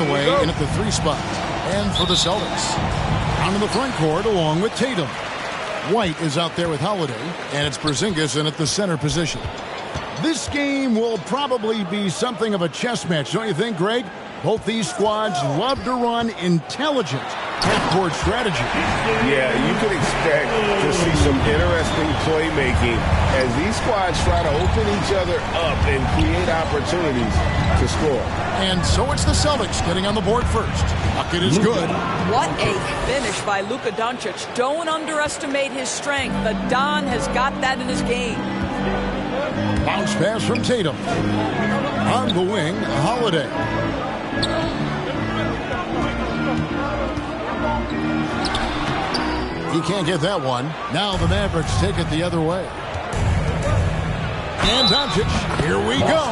away in at the 3 spot. And for the Celtics, down in the front court along with Tatum. White is out there with Holiday, and it's Porzingis in at the center position. This game will probably be something of a chess match, don't you think, Greg? Both these squads love to run intelligent half-court strategy. Yeah, you could expect to see some interesting playmaking as these squads try to open each other up and create opportunities to score. And so it's the Celtics getting on the board first. Bucket is good. What a finish by Luka Doncic. Don't underestimate his strength. The Don has got that in his game. Bounce pass from Tatum. On the wing, Holiday. He can't get that one. Now the Mavericks take it the other way. And Doncic, here we go.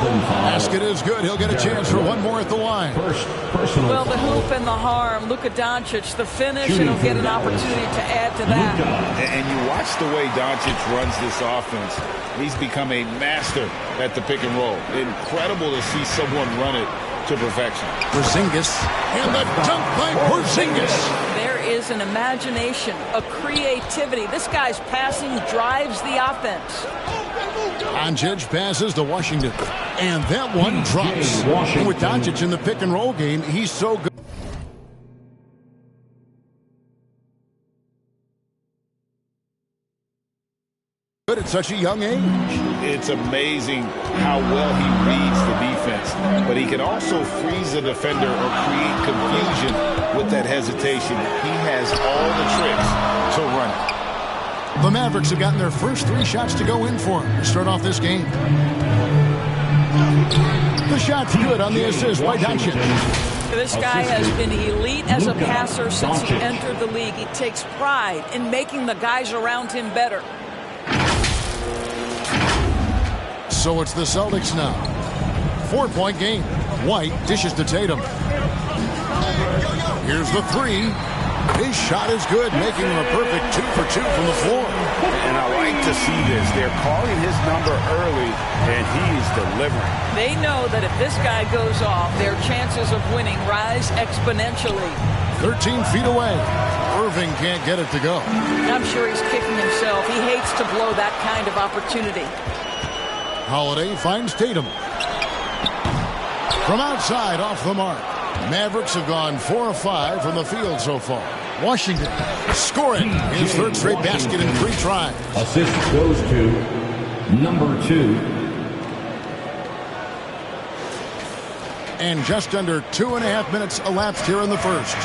Basket is good. He'll get a chance for one more at the line. Well, the hoop and the harm. Luka Doncic, the finish, and he'll get an opportunity to add to that. And you watch the way Doncic runs this offense. He's become a master at the pick and roll. Incredible to see someone run it to perfection. Porzingis, and the dunk by Porzingis. There is an imagination, a creativity. This guy's passing drives the offense. Doncic passes to Washington, and that one drops. And with Doncic in the pick and roll game, he's so good. At such a young age. It's amazing how well he reads the defense, but he can also freeze a defender or create confusion with that hesitation. He has all the tricks to run it. The Mavericks have gotten their first 3 shots to go in for him to start off this game. The shot's good on the assist by Doncic. This guy has been elite as a passer since he entered the league. He takes pride in making the guys around him better. So it's the Celtics now. 4-point game. White dishes to Tatum. Here's the 3. His shot is good, making him a perfect 2 for 2 from the floor. And I like to see this. They're calling his number early, and he's delivering. They know that if this guy goes off, their chances of winning rise exponentially. 13 feet away. Irving can't get it to go. I'm sure he's kicking himself. He hates to blow that kind of opportunity. Holiday finds Tatum. From outside, off the mark. Mavericks have gone 4 of 5 from the field so far. Washington scoring his 3rd straight basket in 3 tries. Assist goes to number 2. And just under 2.5 minutes elapsed here in the first.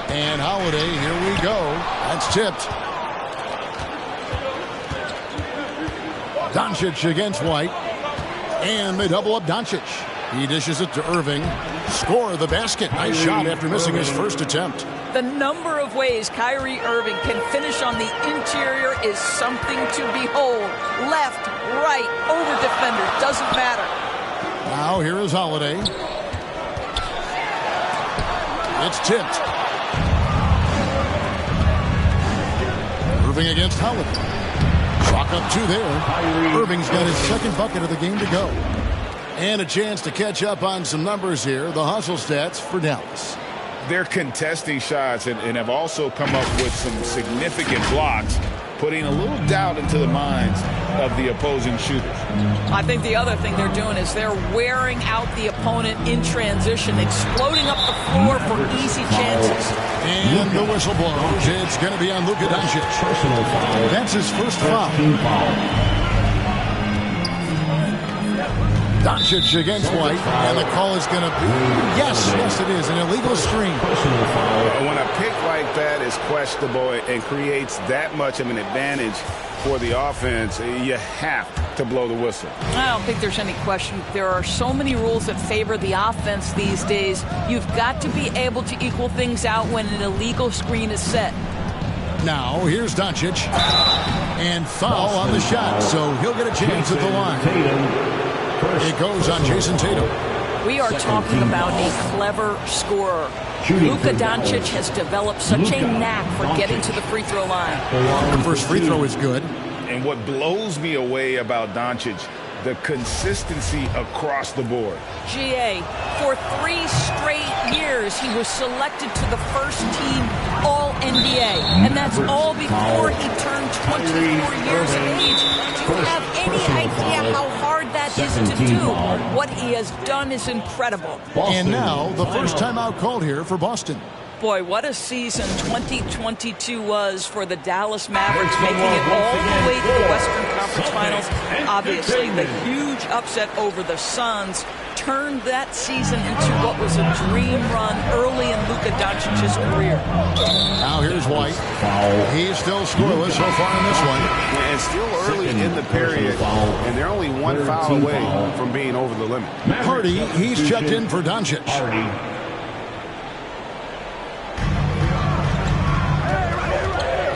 And Holiday, here we go. That's tipped. Doncic against White. And they double up Doncic. He dishes it to Irving. Score the basket. Nice shot after missing his first attempt. The number of ways Kyrie Irving can finish on the interior is something to behold. Left, right, over defender, doesn't matter. Now here is Holiday. It's tipped. Irving against Holiday. Chalk up 2 there. Irving's got his 2nd bucket of the game to go. And a chance to catch up on some numbers here. The hustle stats for Dallas. They're contesting shots and have also come up with some significant blocks, putting a little doubt into the minds of the opposing shooters. I think the other thing they're doing is they're wearing out the opponent in transition, exploding up the floor for easy chances. And the whistle blows. It's going to be on Luka Doncic. That's his first foul. Doncic against White, and the call is going to be, yes, it is, an illegal screen. When a pick like that is questionable and creates that much of an advantage for the offense, you have to blow the whistle. I don't think there's any question. There are so many rules that favor the offense these days. You've got to be able to equal things out when an illegal screen is set. Now, here's Doncic, and foul on the shot, so he'll get a chance at the line. It goes on Jason Tatum. We are talking about a clever scorer. Luka Doncic has developed such a knack for getting to the free throw line. The first free throw is good. And what blows me away about Doncic, the consistency across the board. GA, for 3 straight years, he was selected to the first team All-NBA. And that's all before he turned 24 years of age. Do you have any idea how hard that is to do? What he has done is incredible. And now, the first timeout called here for Boston. Boy, what a season 2022 was for the Dallas Mavericks, making it all the way to the Western Conference Finals. Obviously, the huge upset over the Suns turned that season into what was a dream run early in Luka Doncic's career. Now here's White. He's still scoreless so far in this one. And still early in the period, and they're only 1 foul away from being over the limit. Hardy, he's checked in for Doncic.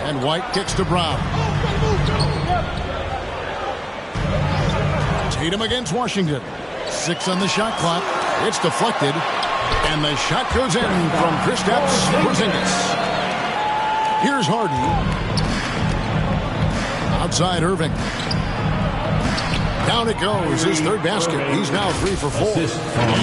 And White kicks to Brown. Tatum against Washington. 6 on the shot clock. It's deflected. And the shot goes in from Kristaps Porzingis. Here's Hardy. Outside Irving. Down it goes. His third basket. He's now 3 for 4.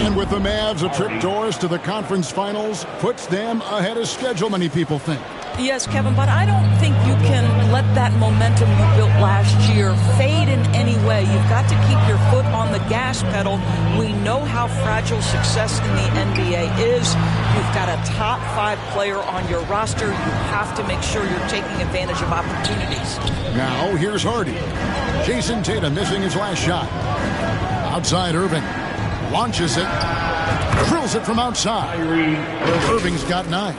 And with the Mavs a trip doors to the conference finals, puts them ahead of schedule, many people think. Yes, Kevin, but I don't think you can let that momentum you built last year fade in any way. You've got to keep your foot on the gas pedal. We know how fragile success in the NBA is. You've got a top 5 player on your roster. You have to make sure you're taking advantage of opportunities. Now here's Hardy. Jason Tatum missing his last shot. Outside Irving. Launches it. Drills it from outside. Irving's got 9.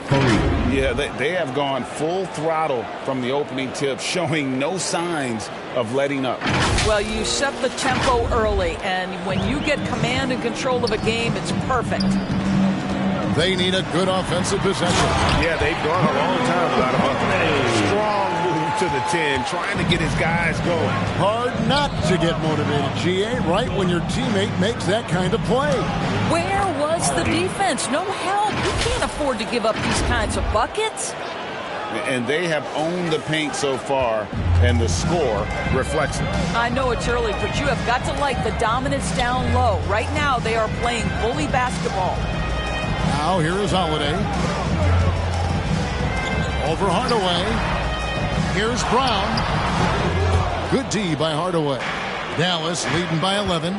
Yeah, they have gone full throttle from the opening tip, showing no signs of letting up. Well, you set the tempo early, and when you get command and control of a game, it's perfect. They need a good offensive possession. Yeah, they've gone a long time without a bucket. Strong move to the 10, trying to get his guys going. Hard not to get motivated, GA, right when your teammate makes that kind of play. Where was the defense? No help. You can't afford to give up these kinds of buckets. And they have owned the paint so far, and the score reflects it. I know it's early, but you have got to like the dominance down low. Right now, they are playing bully basketball. Now here is Holiday. Over Hardaway. Here's Brown. Good D by Hardaway. Dallas leading by 11.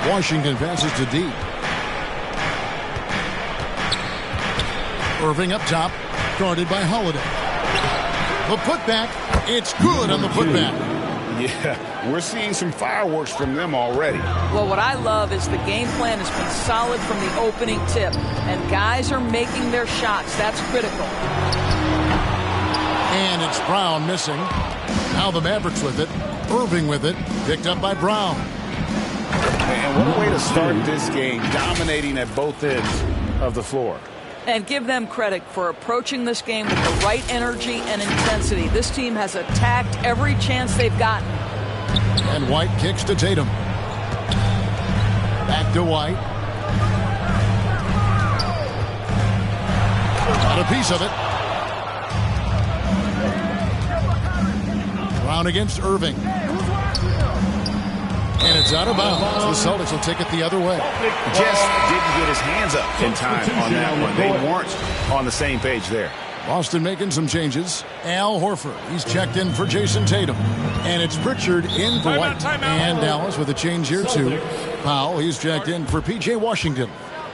Washington passes to D. Irving up top, guarded by Holiday. The putback, it's good on the putback. Yeah, we're seeing some fireworks from them already. Well, what I love is the game plan has been solid from the opening tip, and guys are making their shots. That's critical. And it's Brown missing. Now the Mavericks with it. Irving with it, picked up by Brown. And what a way to start this game, dominating at both ends of the floor. And give them credit for approaching this game with the right energy and intensity. This team has attacked every chance they've gotten. And White kicks to Tatum. Back to White. Got a piece of it. Brown against Irving. And it's out of bounds. The Celtics will take it the other way. Just didn't get his hands up in time on that one. They weren't on the same page there. Boston making some changes. Al Horford, he's checked in for Jason Tatum. And it's Pritchard in for White. And Dallas with a change here too. Powell, he's checked in for P.J. Washington.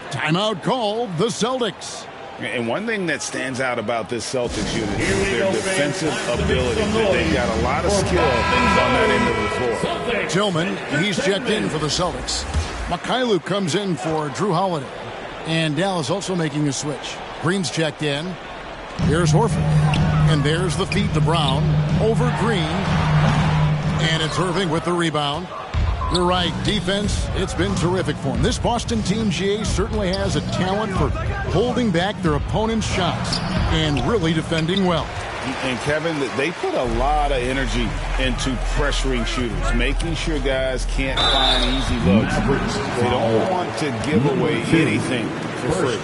Timeout called the Celtics. And one thing that stands out about this Celtics unit is their defensive ability. They've got a lot of skill on that end of the floor. Tillman, he's checked in for the Celtics. Mikhailuk comes in for Drew Holiday. And Dallas also making a switch. Green's checked in. Here's Horford. And there's the feed to Brown. Over Green. And it's Irving with the rebound. You're right. Defense, it's been terrific for him. This Boston team, GA, certainly has a talent for holding back their opponent's shots and really defending well. And, Kevin, they put a lot of energy into pressuring shooters, making sure guys can't find easy looks. They don't want to give away anything for free.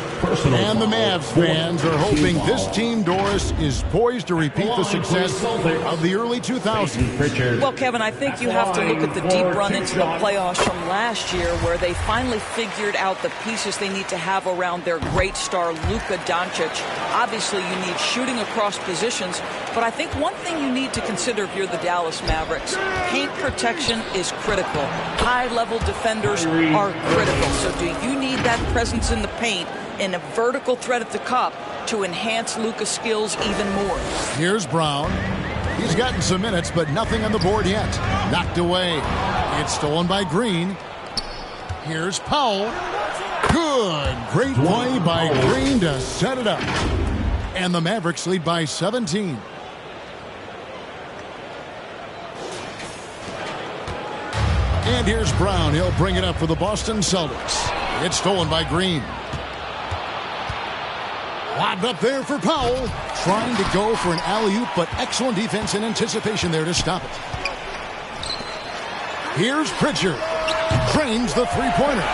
And the Mavs fans are hoping this team, Doris, is poised to repeat the success of the early 2000s. Well, Kevin, I think you have to look at the deep run into the playoffs from last year where they finally figured out the pieces they need to have around their great star, Luka Doncic. Obviously, you need shooting across positions, but I think one thing you need to consider if you're the Dallas Mavericks, paint protection is critical. High-level defenders are critical. So do you need that presence in the paint and a vertical threat at the cup to enhance Luka's skills even more? Here's Brown. He's gotten some minutes, but nothing on the board yet. Knocked away. It's stolen by Green. Here's Powell. Good. Great play by Green to set it up. And the Mavericks lead by 17. And here's Brown. He'll bring it up for the Boston Celtics. It's stolen by Green. Lobbed up there for Powell. Trying to go for an alley-oop, but excellent defense and anticipation there to stop it. Here's Pritchard. Trains the three-pointer.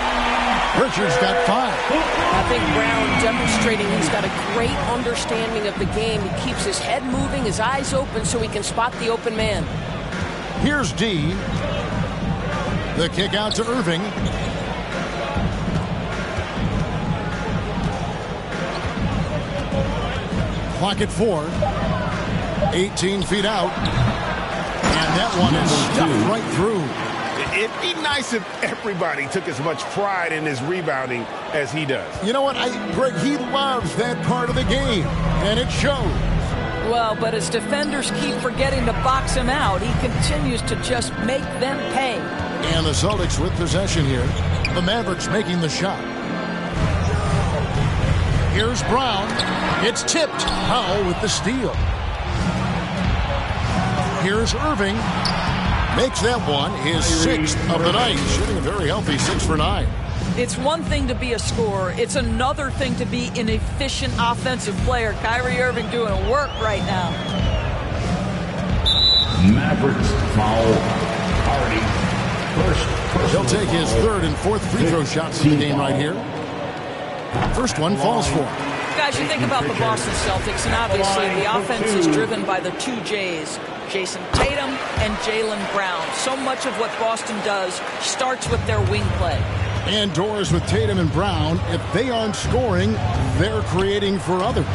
Pritchard's got 5. I think Brown demonstrating he's got a great understanding of the game. He keeps his head moving, his eyes open so he can spot the open man. Here's D. The kick out to Irving. Clock at 4. 18 feet out. And that one is stuffed right through. It'd be nice if everybody took as much pride in his rebounding as he does. You know what, Greg, he loves that part of the game, and it shows. Well, but as defenders keep forgetting to box him out, he continues to just make them pay. And the Celtics with possession here. The Mavericks making the shot. Here's Brown. It's tipped. Powell with the steal. Here's Irving. Makes that one his 6th of the night. Shooting a very healthy 6 for 9. It's one thing to be a scorer. It's another thing to be an efficient offensive player. Kyrie Irving doing work right now. Mavericks foul. Hardy. First He'll take his 3rd and 4th free throw shots in the game right here. First one falls for him. Guys, you think about the Boston Celtics, and obviously the offense is driven by the 2 J's, Jason Tatum and Jaylen Brown. So much of what Boston does starts with their wing play. And Doris, with Tatum and Brown, if they aren't scoring, they're creating for others.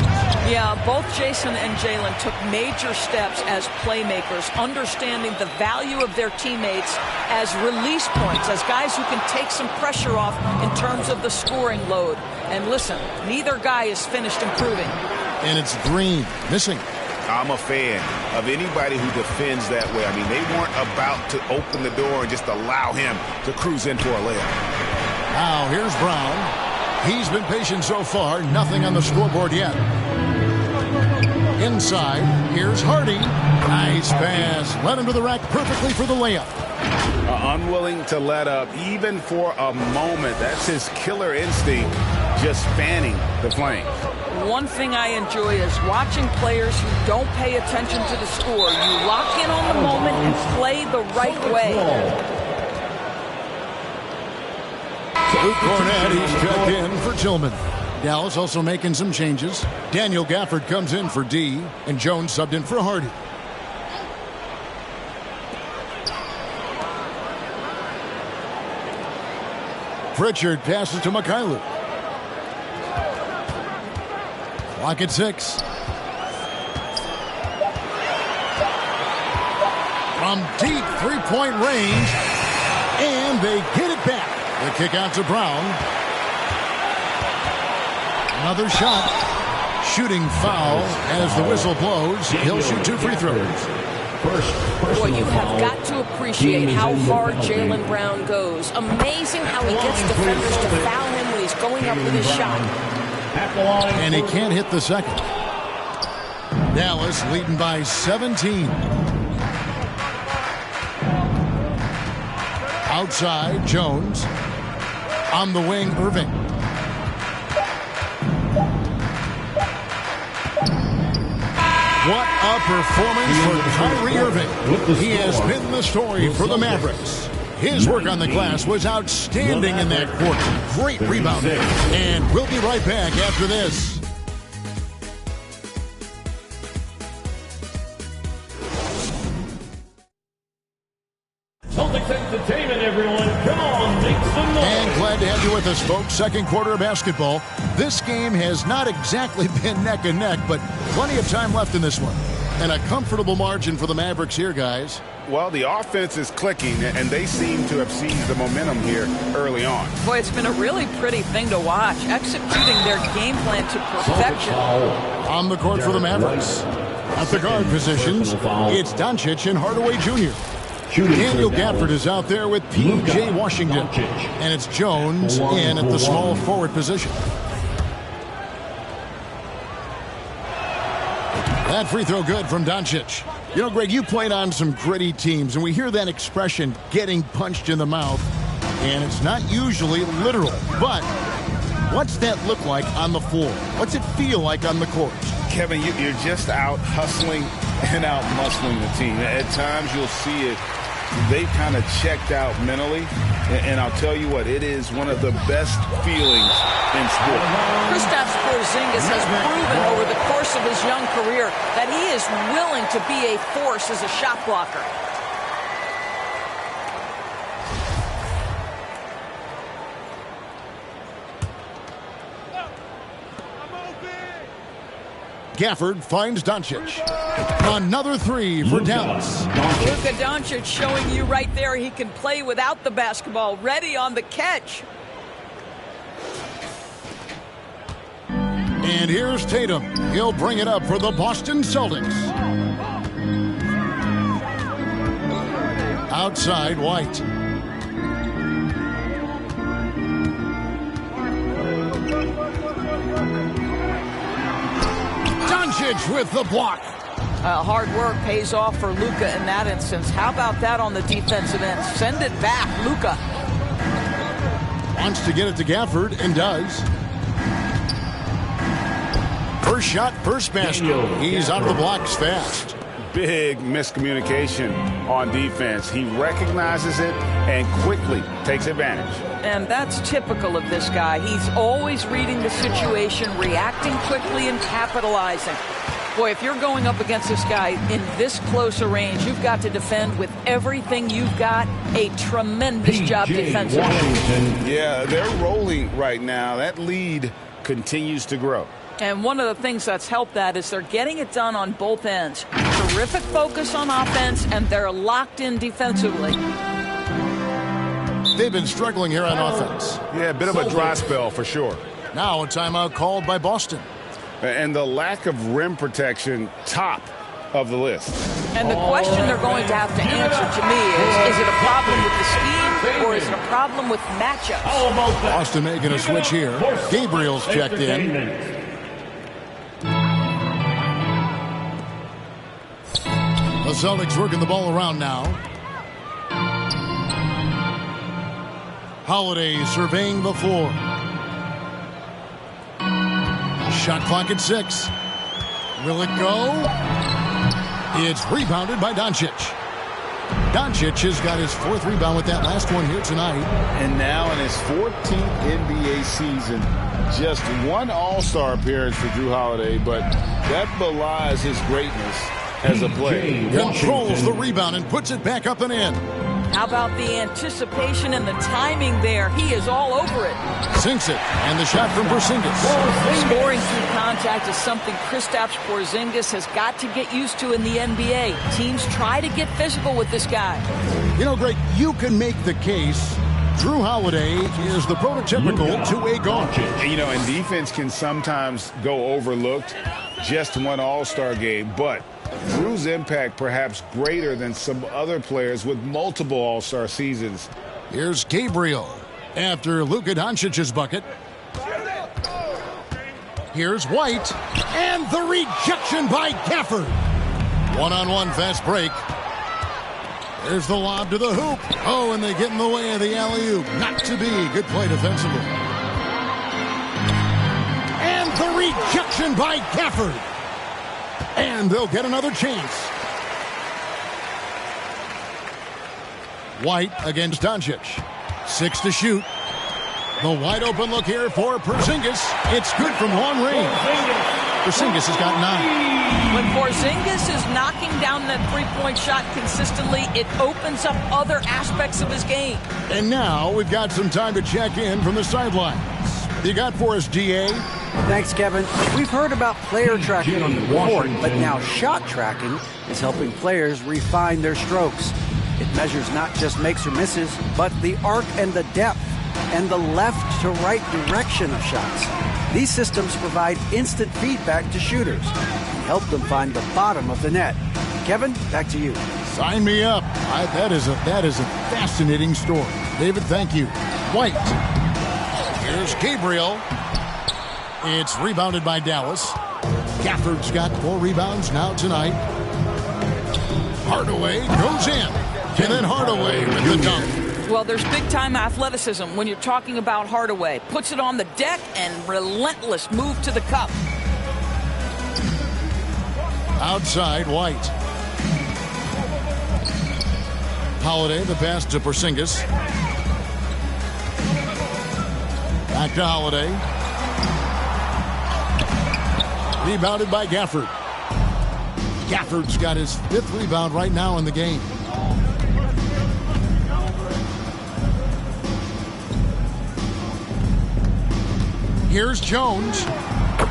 Yeah, both Jason and Jaylen took major steps as playmakers, understanding the value of their teammates as release points, as guys who can take some pressure off in terms of the scoring load. And listen, neither guy is finished improving. And it's Green missing. I'm a fan of anybody who defends that way. I mean, they weren't about to open the door and just allow him to cruise in for a layup. Now, here's Brown. He's been patient so far. Nothing on the scoreboard yet. Inside, here's Hardy. Nice pass. Led him to the rack perfectly for the layup. Unwilling to let up, even for a moment. That's his killer instinct, just fanning the flames. One thing I enjoy is watching players who don't pay attention to the score. You lock in on the moment and play the right way. Luke Cornett, he's checked in for Tillman. Dallas also making some changes. Daniel Gafford comes in for D, and Jones subbed in for Hardy. Pritchard passes to Mikhailuk. Clock at 6. From deep three-point range, and they get it back. The kick out to Brown. Another shot. Shooting foul as the whistle blows. He'll shoot 2 free throws. Boy, you have got to appreciate how hard Jaylen Brown goes. Amazing how he gets defenders to foul him when he's going up with his shot. And he can't hit the second. Dallas leading by 17. Outside, Jones. On the wing, Irving. What a performance for Kyrie Irving. He has been the story for the Mavericks. His work on the glass was outstanding in that quarter. Great rebound. And we'll be right back after this. Celtics Entertainment, everyone. Come on, make some noise. And glad to have you with us, folks. Second quarter of basketball. This game has not exactly been neck and neck, but plenty of time left in this one. And a comfortable margin for the Mavericks here, guys. Well, the offense is clicking, and they seem to have seized the momentum here early on. Boy, it's been a really pretty thing to watch, executing their game plan to perfection. On the court for the Mavericks. At the guard positions, it's Doncic and Hardaway Jr. Daniel Gafford is out there with P.J. Washington. And it's Jones in at the small forward position. That free throw good from Doncic. You know, Greg, you played on some gritty teams, and we hear that expression, getting punched in the mouth, and it's not usually literal. But what's that look like on the floor? What's it feel like on the court? Kevin, you're just out hustling and out muscling the team. At times you'll see it. They kind of checked out mentally, and I'll tell you what, it is one of the best feelings in sport. Kristaps Porzingis has proven over the course of his young career that he is willing to be a force as a shot blocker. Gafford finds Doncic. Another three for Dallas. Luka Doncic showing you right there he can play without the basketball, ready on the catch. And here's Tatum. He'll bring it up for the Boston Celtics. Outside, White. Doncic with the block. Hard work pays off for Luka in that instance. How about that on the defensive end? Send it back, Luka. Wants to get it to Gafford and does. First shot, first basket. He's out of the blocks fast. Big miscommunication on defense. He recognizes it and quickly takes advantage. And that's typical of this guy. He's always reading the situation, reacting quickly and capitalizing. Boy, if you're going up against this guy in this close a range, you've got to defend with everything you've got. A tremendous job defensively. Yeah, they're rolling right now. That lead continues to grow. And one of the things that's helped that is they're getting it done on both ends. Terrific focus on offense, and they're locked in defensively. They've been struggling here on offense. Yeah, a bit of a dry spell for sure. Now a timeout called by Boston. And the lack of rim protection, top of the list. And the question they're going to have to answer to me is it a problem with the scheme or is it a problem with matchups? Boston making a switch here. Gabriel's checked in. The Celtics working the ball around now. Holiday surveying the floor. Shot clock at 6. Will it go? It's rebounded by Doncic. Doncic has got his 4th rebound with that last one here tonight. And now in his 14th NBA season, just one All-Star appearance for Jrue Holiday, but that belies his greatness as a player. Controls the rebound and puts it back up and in. How about the anticipation and the timing there? He is all over it. Sinks it, and the shot from Porzingis. Scoring through contact is something Kristaps Porzingis has got to get used to in the NBA. Teams try to get physical with this guy. You know, Greg, you can make the case Jrue Holiday is the prototypical two-way guard. You know, and defense can sometimes go overlooked. Just one All-Star game, but Jrue's impact perhaps greater than some other players with multiple All-Star seasons. Here's Gabriel after Luka Doncic's bucket. Here's White, and the rejection by Gafford. One-on-one fast break. There's the lob to the hoop. Oh, and they get in the way of the alley-oop. Not to be. Good play defensively. And the rejection by Gafford. And they'll get another chance. White against Doncic. 6 to shoot. The wide open look here for Porzingis. It's good from long range. Porzingis has got 9. When Porzingis is knocking down that three-point shot consistently, it opens up other aspects of his game. And now we've got some time to check in from the sidelines. You got for us, DA? Thanks, Kevin. We've heard about player tracking on the court, but now shot tracking is helping players refine their strokes. It measures not just makes or misses, but the arc and the depth and the left to right direction of shots. These systems provide instant feedback to shooters and help them find the bottom of the net. Kevin, back to you. Sign me up. That is a fascinating story. David, thank you. White. Here's Gabriel. It's rebounded by Dallas. Gafford's got 4 rebounds now tonight. Hardaway goes in. And then Hardaway with the dunk. Well, there's big-time athleticism when you're talking about Hardaway. Puts it on the deck and relentless move to the cup. Outside, White. Holiday, the pass to Porzingis. Back to Holiday. Rebounded by Gafford. Gafford's got his 5th rebound right now in the game. Here's Jones.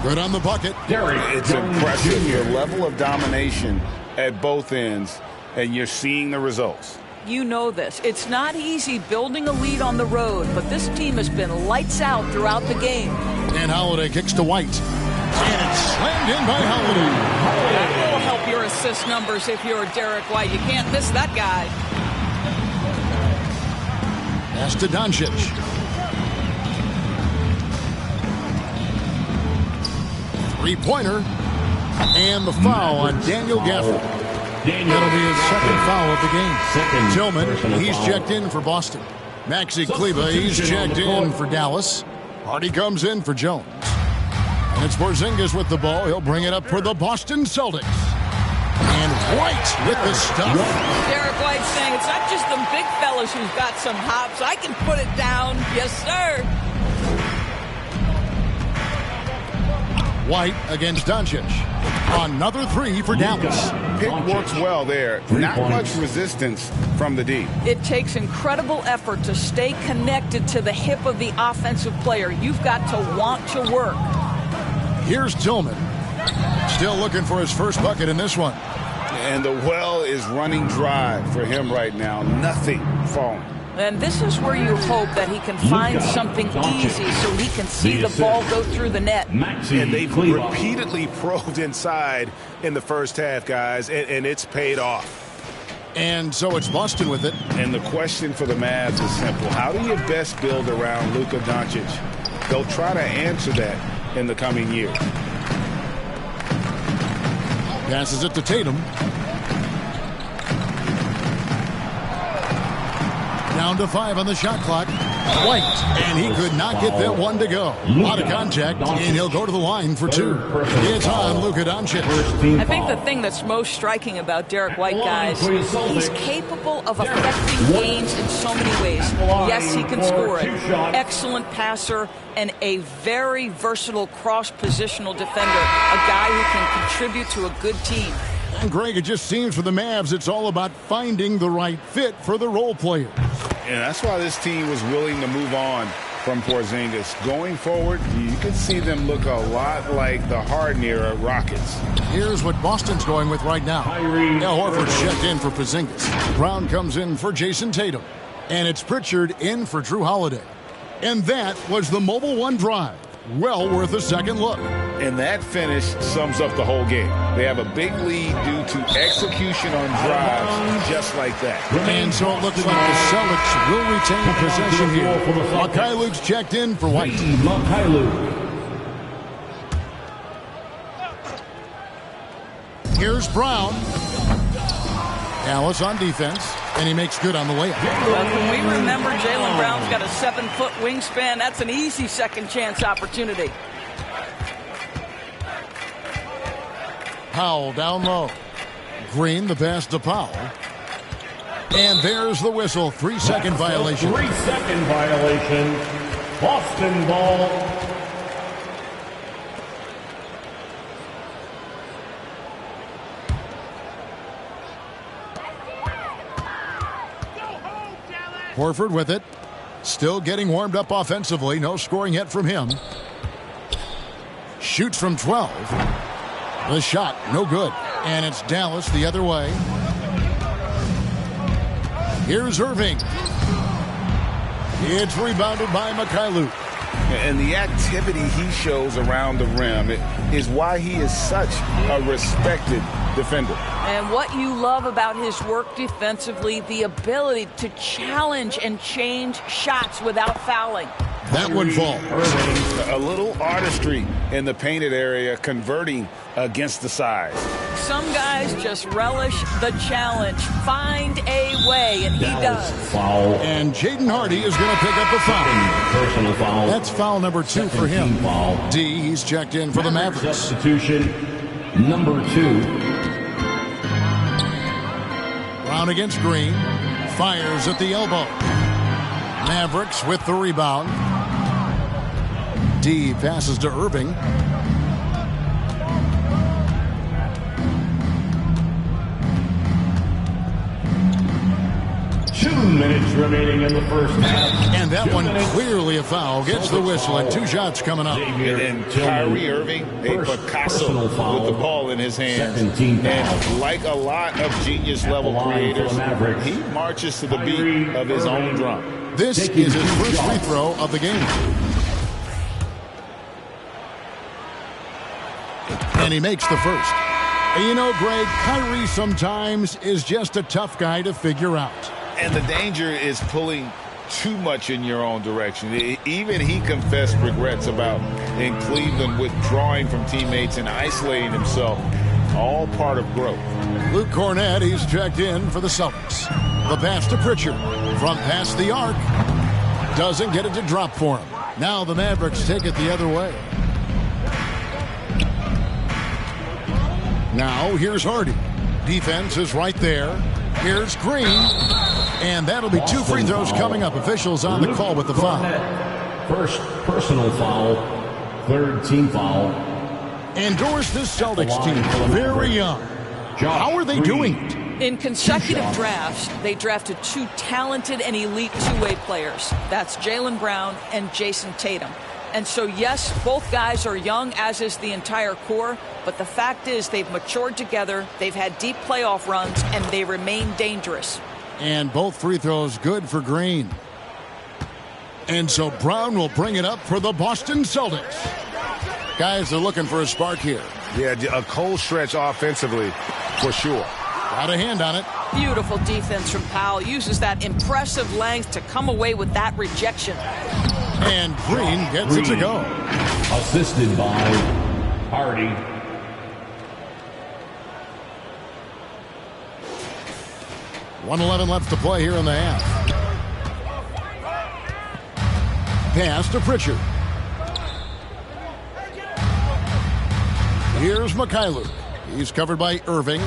Good on the bucket. It's impressive, the level of domination at both ends, and you're seeing the results. You know this. It's not easy building a lead on the road, but this team has been lights out throughout the game. And Holiday kicks to White. And it's slammed in by Holiday. That will help your assist numbers if you're Derek White. You can't miss that guy. Pass to Doncic. Three-pointer. And the foul on Daniel Gafford. That'll be his 2nd foul of the game. Tillman, he's checked in for Boston. Maxi Kleber, he's checked in for Dallas. Hardy comes in for Jones. And it's Porzingis with the ball. He'll bring it up for the Boston Celtics. And White with the stuff. Derek White saying it's not just the big fellas who've got some hops. I can put it down. Yes, sir. White against Doncic. Another 3 for Dallas. Pick works well there. Not much resistance from the D. It takes incredible effort to stay connected to the hip of the offensive player. You've got to want to work. Here's Tillman. Still looking for his first bucket in this one. And the well is running dry for him right now. Nothing falling. And this is where you hope that he can find something easy so he can see the ball go through the net. And they've repeatedly probed inside in the first half, guys, and it's paid off. And so it's Boston with it. And the question for the Mavs is simple. How do you best build around Luka Doncic? They'll try to answer that in the coming year. Passes it to Tatum. Down to 5 on the shot clock. White, and he could not get that one to go. Out of contact, and he'll go to the line for 2. It's on Luka Doncic. I think the thing that's most striking about Derek White, guys, he's capable of affecting games in so many ways. Yes, he can score it. Excellent passer and a very versatile cross-positional defender. A guy who can contribute to a good team. And Greg, it just seems for the Mavs, it's all about finding the right fit for the role players. And that's why this team was willing to move on from Porzingis. Going forward, you can see them look a lot like the Harden-era Rockets. Here's what Boston's going with right now. Al Horford's checked in for Porzingis. Brown comes in for Jason Tatum. And it's Pritchard in for Drew Holiday. And that was the Mobile One drive. Well worth a second look. And that finish sums up the whole game. They have a big lead due to execution on drives just like that. And so it looks like the Celtics will retain possession here. Mykhailiuk's checked in for White. Here's Brown. Dallas on defense, and he makes good on the layup. Well, can we remember Jaylen Brown's got a 7-foot wingspan? That's an easy second chance opportunity. Powell down low. Green, the pass to Powell. And there's the whistle. 3-second violation. 3-second violation. Boston ball. Horford with it. Still getting warmed up offensively. No scoring yet from him. Shoots from 12. The shot, no good. And it's Dallas the other way. Here's Irving. It's rebounded by Mikhailuk. And the activity he shows around the rim is why he is such a respected defender. And what you love about his work defensively, the ability to challenge and change shots without fouling. That one falls. A little artistry in the painted area, converting against the size. Some guys just relish the challenge. Find a way, and he does. Foul. And Jaden Hardy is going to pick up a foul. Personal foul. That's foul number 2 for him. Foul. D, he's checked in for the Mavericks. Substitution number 2. Brown against Green. Fires at the elbow. Mavericks with the rebound. D passes to Irving. Minutes remaining in the first half. And that one clearly a foul. Gets the whistle and 2 shots coming up. And Kyrie Irving, a Picasso with the ball in his hands. And like a lot of genius-level creators, he marches to the beat of his own drum. This is his first free throw of the game. And he makes the first. And you know, Greg, Kyrie sometimes is just a tough guy to figure out. And the danger is pulling too much in your own direction. Even he confessed regrets about in Cleveland withdrawing from teammates and isolating himself. All part of growth. Luke Cornett, he's checked in for the Celtics. The pass to Pritchard from past the arc. Doesn't get it to drop for him. Now the Mavericks take it the other way. Now here's Hardy. Defense is right there. Here's Green. And that'll be 2 free throws coming up. Officials on the call with the foul. First personal foul. Third team foul. Endorse this Celtics team. Very young. How are they doing it? In consecutive drafts, they drafted 2 talented and elite two-way players. That's Jaylen Brown and Jason Tatum. And so, yes, both guys are young, as is the entire core. But the fact is they've matured together, they've had deep playoff runs, and they remain dangerous. And both free throws good for Green. And so Brown will bring it up for the Boston Celtics. Guys are looking for a spark here. Yeah, a cold stretch offensively, for sure. Got a hand on it. Beautiful defense from Powell. Uses that impressive length to come away with that rejection. And Green gets it to go. Assisted by Hardy. .111 left to play here in the half. Pass to Pritchard. Here's Mikhailuk. He's covered by Irving.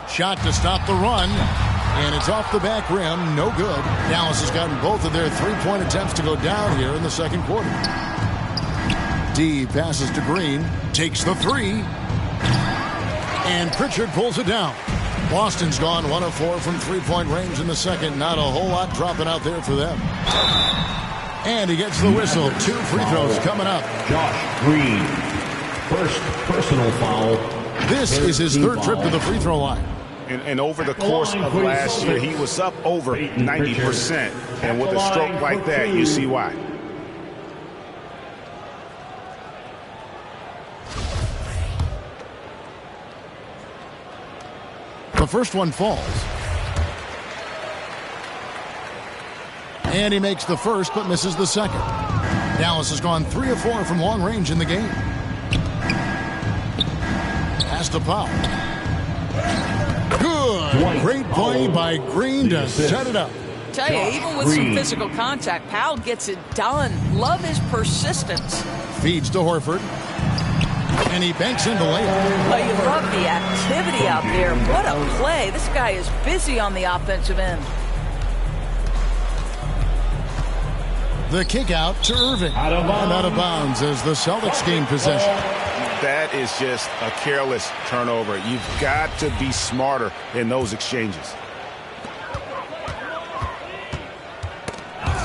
Shot to stop the run. And it's off the back rim. No good. Dallas has gotten both of their three-point attempts to go down here in the second quarter. D passes to Green. Takes the 3. And Pritchard pulls it down. Boston's gone 1 of 4 from three-point range in the second. Not a whole lot dropping out there for them. And he gets the whistle. 2 free throws coming up. Josh Green. First personal foul. This is his 3rd trip to the free throw line. And over the course of last year, he was up over 90%. And with a stroke like that, you see why. The first one falls. And he makes the first, but misses the second. Dallas has gone 3 of 4 from long range in the game. Pass to Powell. Good. Great play by Green to set it up. Tell you, even with some physical contact, Powell gets it done. Love his persistence. Feeds to Horford. And he banks in the layup. Oh, you love the activity out there. What a play. This guy is busy on the offensive end. The kick out to Irving. Out of bounds as the Celtics gain possession. That is just a careless turnover. You've got to be smarter in those exchanges.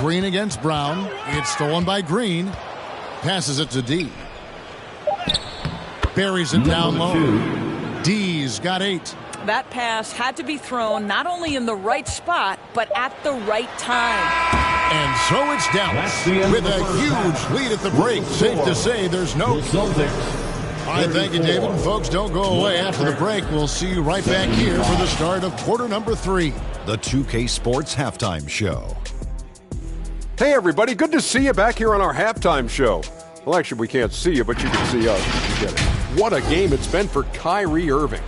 Green against Brown. It's stolen by Green. Passes it to D. Buries it down low. D's got 8. That pass had to be thrown not only in the right spot, but at the right time. And so it's Dallas with a huge lead at the break. Safe to say there's no... All right, thank you, David. And folks, don't go away after the break. We'll see you right back here for the start of quarter number 3. The 2K Sports Halftime Show. Hey, everybody. Good to see you back here on our halftime show. Well, actually, we can't see you, but you can see us. You get it. What a game it's been for Kyrie Irving.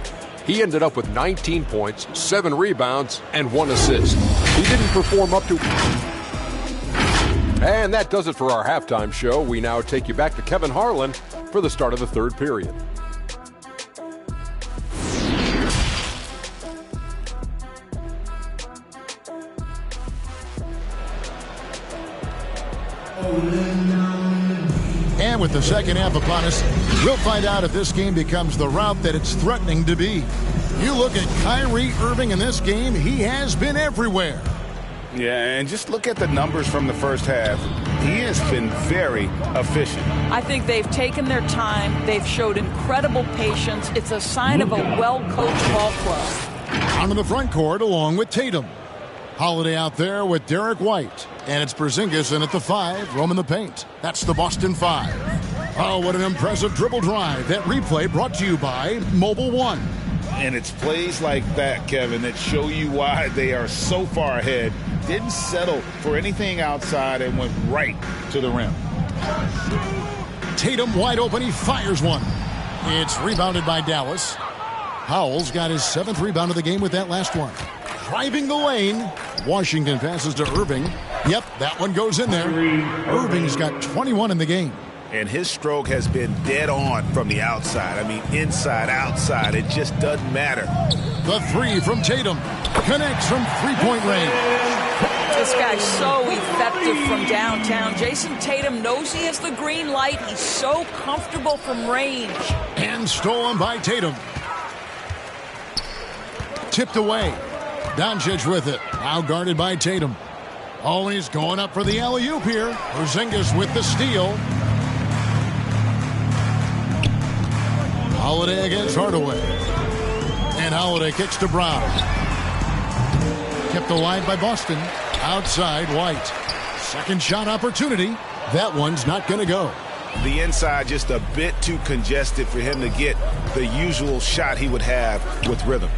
He ended up with 19 points, 7 rebounds, and 1 assist. He didn't perform up to... And that does it for our halftime show. We now take you back to Kevin Harlan for the start of the third period. And with the second half upon us, we'll find out if this game becomes the rout that it's threatening to be. You look at Kyrie Irving in this game, he has been everywhere. Yeah, and just look at the numbers from the first half. He has been very efficient. I think they've taken their time. They've showed incredible patience. It's a sign of a well-coached ball club. Down to the front court along with Tatum. Holiday out there with Derek White. And it's Porzingis in at the 5, roaming the paint. That's the Boston 5. Oh, what an impressive dribble drive. That replay brought to you by Mobile One. And it's plays like that, Kevin, that show you why they are so far ahead. Didn't settle for anything outside and went right to the rim. Tatum wide open. He fires one. It's rebounded by Dallas. Howell's got his 7th rebound of the game with that last one. Driving the lane. Washington passes to Irving. Yep, that one goes in there. Irving's got 21 in the game. And his stroke has been dead on from the outside. I mean, inside, outside. It just doesn't matter. The 3 from Tatum. Connects from three-point range. This guy's so effective from downtown. Jason Tatum knows he has the green light. He's so comfortable from range. And stolen by Tatum. Tipped away. Doncic with it. Now guarded by Tatum. Oh, he's going up for the alley-oop here. Porzingis with the steal. Holiday against Hardaway. And Holiday kicks to Brown. Kept alive by Boston. Outside, White. Second shot opportunity. That one's not going to go. The inside just a bit too congested for him to get the usual shot he would have with rhythm.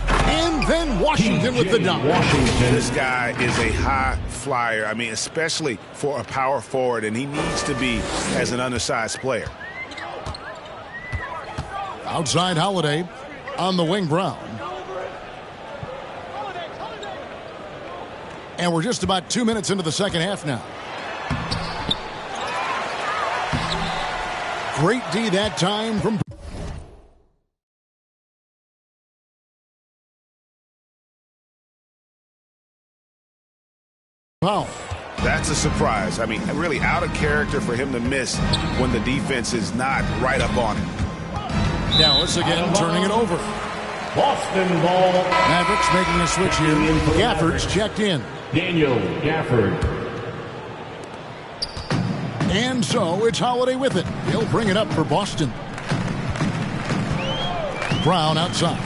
And then Washington with the dunk. This guy is a high flyer. I mean, especially for a power forward, and he needs to be as an undersized player. Outside Holiday. On the wing, Brown. And we're just about 2 minutes into the second half now. Great D that time from Powell. That's a surprise. I mean, really out of character for him to miss when the defense is not right up on him. Dallas again turning it over. Boston ball. Mavericks making a switch here. Gafford's checked in. Daniel Gafford. And so it's Holiday with it. He'll bring it up for Boston. Brown outside.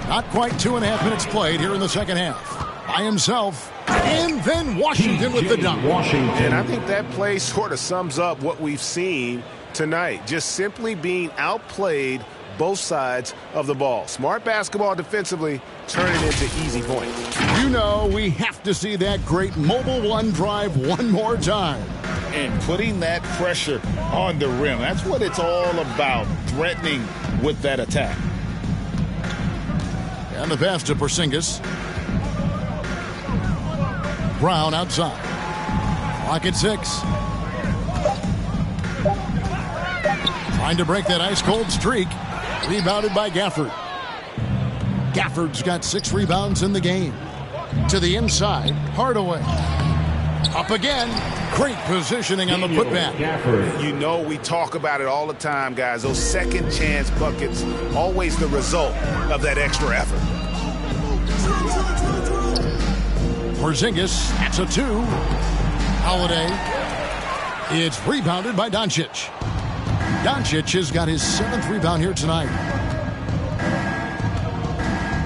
Not quite 2.5 minutes played here in the second half. By himself. And then Washington with the dunk. And I think that play sort of sums up what we've seen tonight. Just simply being outplayed both sides of the ball. Smart basketball defensively, turning into easy points. You know, we have to see that great Mobile One drive one more time. And putting that pressure on the rim. That's what it's all about, threatening with that attack. And the pass to Porzingis. Brown outside. Clock at 6. Trying to break that ice-cold streak. Rebounded by Gafford. Gafford's got 6 rebounds in the game. To the inside, Hardaway. Up again. Great positioning on the putback. You know we talk about it all the time, guys. Those second chance buckets, always the result of that extra effort. Porzingis, that's a 2. Holiday. It's rebounded by Doncic. Doncic has got his 7th rebound here tonight.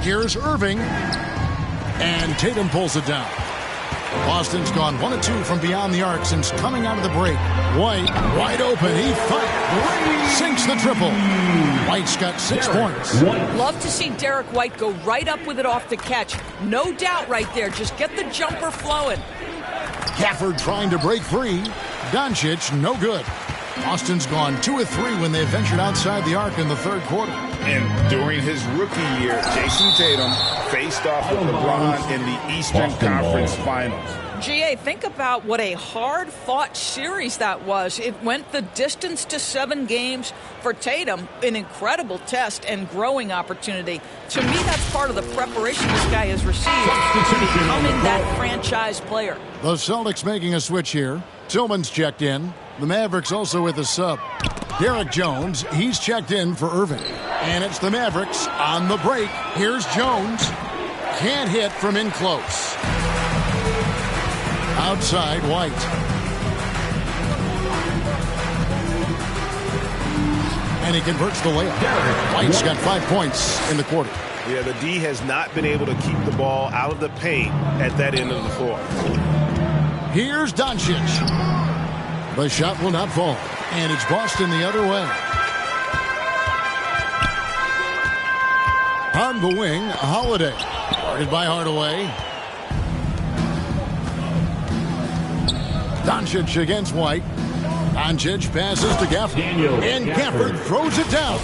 Here's Irving. And Tatum pulls it down. Boston's gone 1 of 2 from beyond the arc since coming out of the break. White, wide open. He fires. Sinks the triple. White's got 6 points. Love to see Derek White go right up with it off the catch. No doubt right there. Just get the jumper flowing. Gafford trying to break free. Doncic, no good. Boston's gone 2 of 3 when they ventured outside the arc in the 3rd quarter. And during his rookie year, Jason Tatum faced off with LeBron in the Eastern Conference Finals. GA, think about what a hard-fought series that was. It went the distance to 7 games for Tatum. An incredible test and growing opportunity. To me, that's part of the preparation this guy has received to becoming that franchise player. The Celtics making a switch here. Tillman's checked in. The Mavericks also with a sub. Derek Jones, he's checked in for Irving. And it's the Mavericks on the break. Here's Jones. Can't hit from in close. Outside, White. And he converts the layup. White's got 5 points in the quarter. Yeah, the D has not been able to keep the ball out of the paint at that end of the floor. Here's Doncic. The shot will not fall. And it's Boston the other way. On the wing, Holiday. Guarded by Hardaway. Doncic against White. Doncic passes to Gafford. And Gafford throws it down.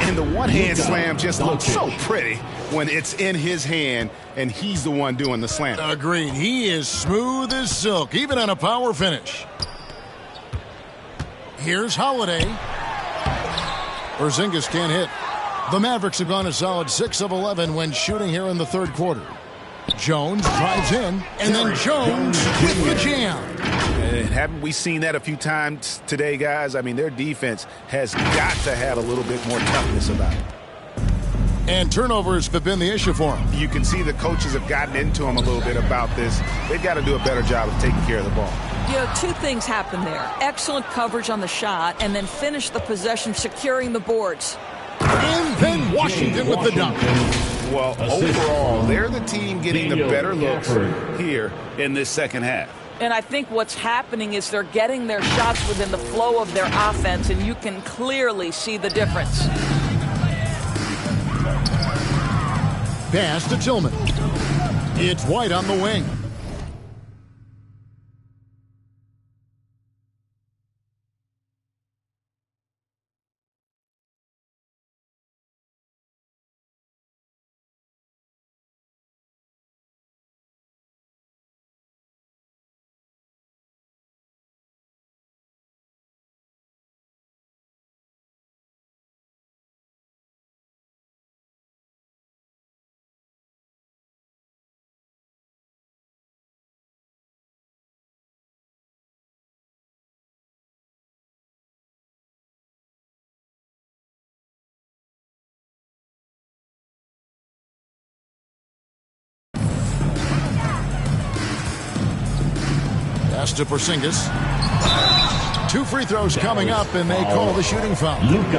And the one-hand slam just looks so pretty when it's in his hand and he's the one doing the slam. Agreed. He is smooth as silk, even on a power finish. Here's Holiday. Porzingis can't hit. The Mavericks have gone a solid 6 of 11 when shooting here in the 3rd quarter. Jones drives in, and then Jones with the jam. And haven't we seen that a few times today, guys? I mean, their defense has got to have a little bit more toughness about it. And turnovers have been the issue for him. You can see the coaches have gotten into him a little bit about this. They've got to do a better job of taking care of the ball. You know, 2 things happen there. Excellent coverage on the shot, and then finish the possession securing the boards. And then Washington with the dunk. Well, overall, they're the team getting the better looks here in this second half. And I think what's happening is they're getting their shots within the flow of their offense, and you can clearly see the difference. Pass to Tillman. It's White on the wing. Pass to Porzingis. 2 free throws coming up, and they call the shooting foul. Luka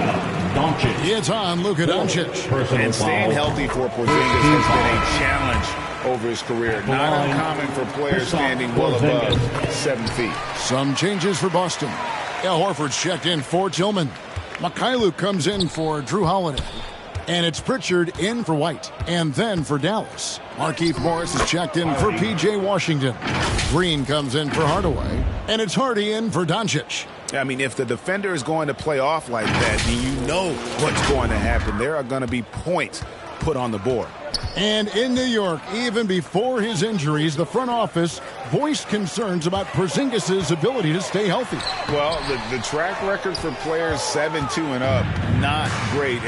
Doncic. It's on Luka Doncic. And staying healthy for Porzingis has been a challenge over his career. Not uncommon for players standing well above 7 feet. Some changes for Boston. Al Horford's checked in for Tillman. Mikhailuk comes in for Drew Holiday. And it's Pritchard in for White. And then for Dallas, Markieff Morris is checked in for P.J. Washington. Green comes in for Hardaway. And it's Hardy in for Doncic. I mean, if the defender is going to play off like that, then you know what's going to happen. There are going to be points put on the board. And in New York, even before his injuries, the front office voiced concerns about Porzingis' ability to stay healthy. Well, the track record for players 7-2 and up, not great.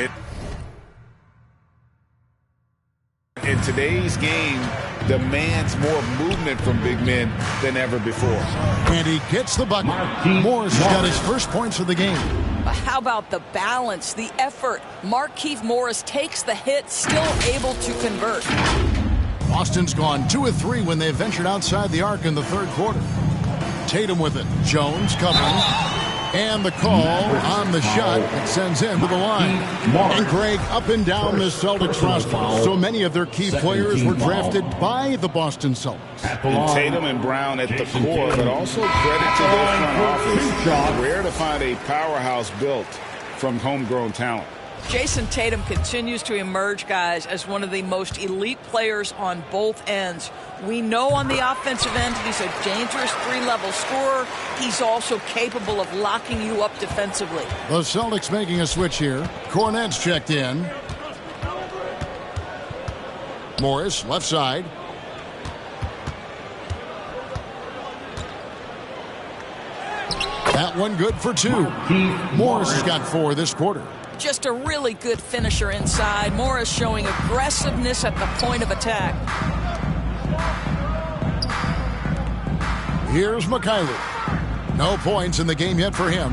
In today's game, demands more movement from big men than ever before. And he gets the bucket. Morris has got his first points of the game. How about the balance, the effort? Markieff Morris takes the hit, still able to convert. Boston's gone 2 of 3 when they ventured outside the arc in the third quarter. Tatum with it. Jones covering. And the call on the shot that sends him to the line. And Greg, up and down the Celtics roster, so many of their key players were drafted by the Boston Celtics. And Tatum and Brown at the core, but also credit to their front office. Rare to find a powerhouse built from homegrown talent. Jason Tatum continues to emerge, guys, as one of the most elite players on both ends. We know on the offensive end he's a dangerous three-level scorer. He's also capable of locking you up defensively. The Celtics making a switch here. Kornet's checked in. Morris, left side. That one good for 2. Morris has got 4 this quarter. Just a really good finisher inside. Morris showing aggressiveness at the point of attack. Here's Mikhailiuk. No points in the game yet for him.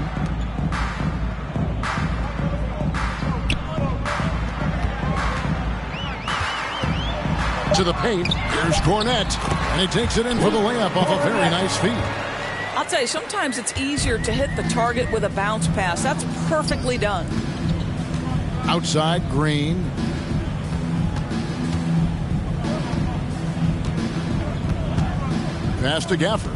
To the paint. Here's Kornet. And he takes it in for the layup off a very nice feed. I'll tell you, sometimes it's easier to hit the target with a bounce pass. That's perfectly done. Outside, Green. Pass to Gafford.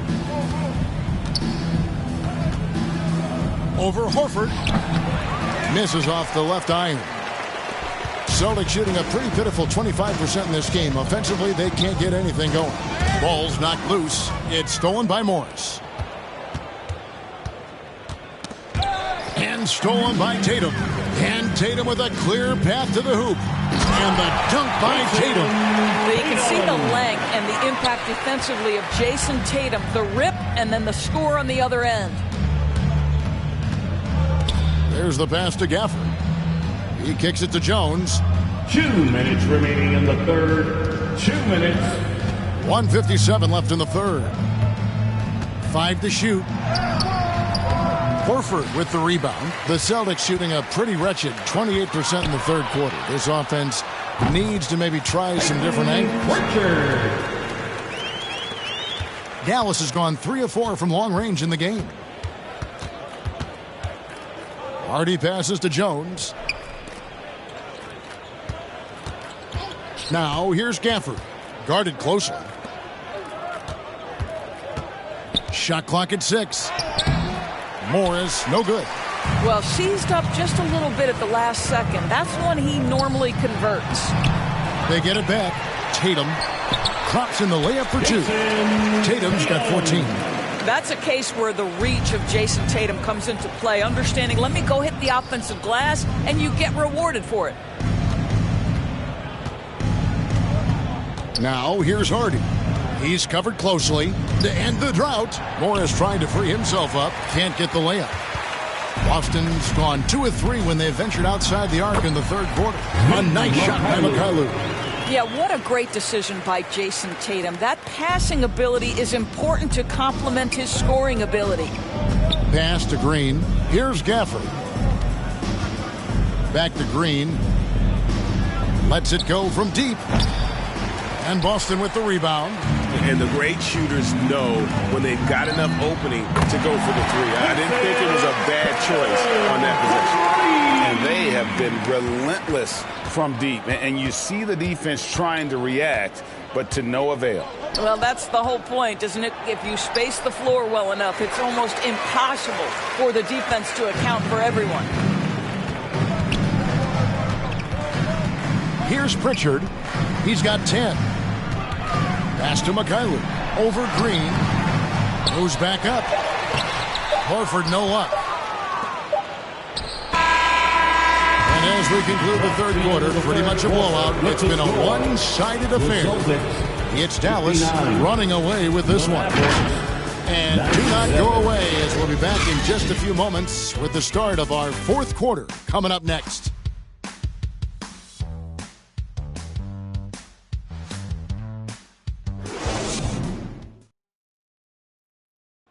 Over Horford. Misses off the left iron. Celtics shooting a pretty pitiful 25% in this game. Offensively, they can't get anything going. Ball's knocked loose. It's stolen by Morris. And stolen by Tatum. And Tatum with a clear path to the hoop. And the dunk by Tatum. You can see the length and the impact defensively of Jason Tatum. The rip and then the score on the other end. There's the pass to Gafford. He kicks it to Jones. 2 minutes remaining in the third. 2 minutes. 1:57 left in the third. 5 to shoot. Horford with the rebound. The Celtics shooting a pretty wretched 28% in the third quarter. This offense needs to maybe try some different angles. Dallas has gone 3 of 4 from long range in the game. Hardy passes to Jones. Now here's Gafford. Guarded closely. Shot clock at 6. Morris, no good. Well, seized up just a little bit at the last second. That's when he normally converts. They get it back. Tatum crops in the layup for 2. Tatum's got 14. That's a case where the reach of Jason Tatum comes into play. Understanding, let me go hit the offensive glass, and you get rewarded for it. Now, here's Hardy. He's covered closely to end the drought. Morris trying to free himself up. Can't get the layup. Boston's gone 2 of 3 when they ventured outside the arc in the third quarter. A nice shot by Mikhailiuk. Yeah, what a great decision by Jason Tatum. That passing ability is important to complement his scoring ability. Pass to Green. Here's Gafford. Back to Green. Lets it go from deep. And Boston with the rebound. And the great shooters know when they've got enough opening to go for the 3. I didn't think it was a bad choice on that And possession. they have been relentless from deep. And you see the defense trying to react, but to no avail. Well, that's the whole point, isn't it? If you space the floor well enough, it's almost impossible for the defense to account for everyone. Here's Pritchard. He's got 10. Pass to Mikhailiuk. Over Green. Moves back up. Horford no luck. And And as we conclude the third quarter, pretty much a blowout. It's been a one-sided affair. It's Dallas running away with this one. And do not go away, as we'll be back in just a few moments with the start of our fourth quarter coming up next.